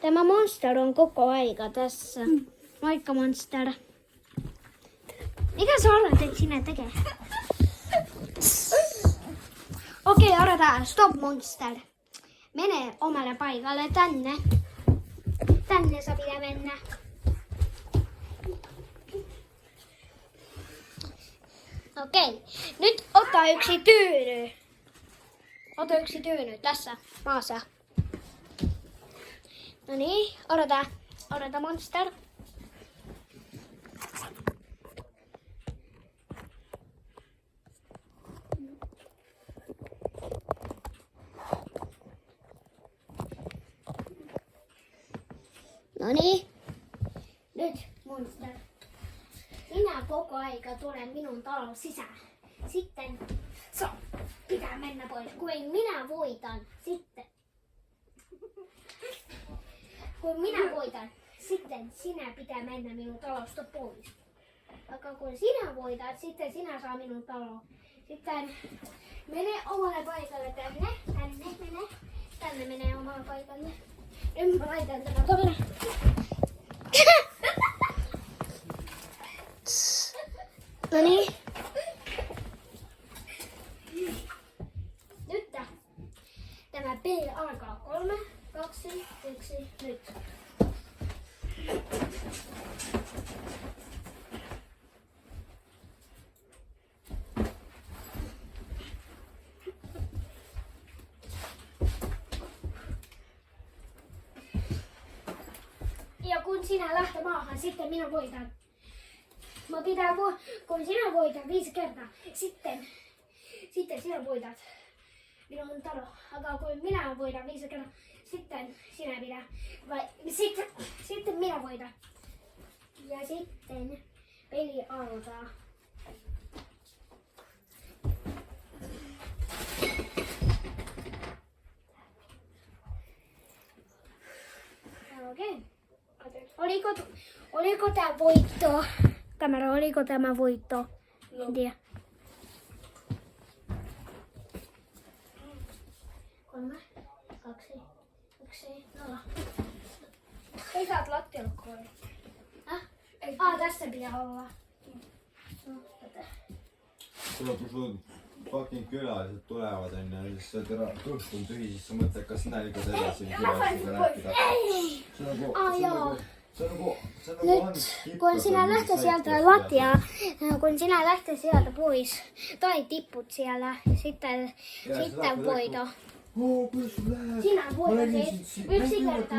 Tämä Monster on koko aika tässä. Moikka Monster. Mikä sä olet, että sinä tekee? Okei, odotaan. Stop Monster. Mene omalle paikalle tänne. Tänne sä pitää mennä. Okei. Nyt ota yksi tyyny. Ota yksi tyyny tässä maassa. No niin, odota. Odota Monster. No niin. Nyt Monster. Minä koko aika tulen minun talon sisään. Sitten pitää mennä pois. Kun minä voitan, sitten. Kun minä voitan, sitten sinä pitää mennä minun talosta pois. Vaikka kun sinä voitat, sitten sinä saa minun taloon. Sitten mene omalle paikalle tänne. Tänne menee omalle paikalle. Nyt mä laitan tämän tolle. No niin. Nyt tämä peli alkaa 3, 2, 1, nyt. Ja kun sinä lähtee maahan, sitten minä voitan. Kun sinä voitat 5 kertaa, sitten sinä voitat minun talo. Aga kun minä voitan 5 kertaa, sitten sinä pitää. Sitten minä voitan. Ja sitten peli alkaa. Okei. Oliko tämä voitto? Kamera, oliko tämä voitto? No. En tiedä. 3, 2, 1, 0. Ei saat lattialla koira. Tässä pitää olla. No, Sulla kun sun fucking külalaiset tulevad onju ja siis sa oled kõht on tühi, siis sa mõtled, kas sina liigud edasi külalistega rääkida. Nyt kun sinä lähtee sieltä lattiaa, kun sinä lähtee sieltä pois tai tipput siellä, sitten voito. Oo, kuidas sul läheb? Sinä voitat yksi kerta.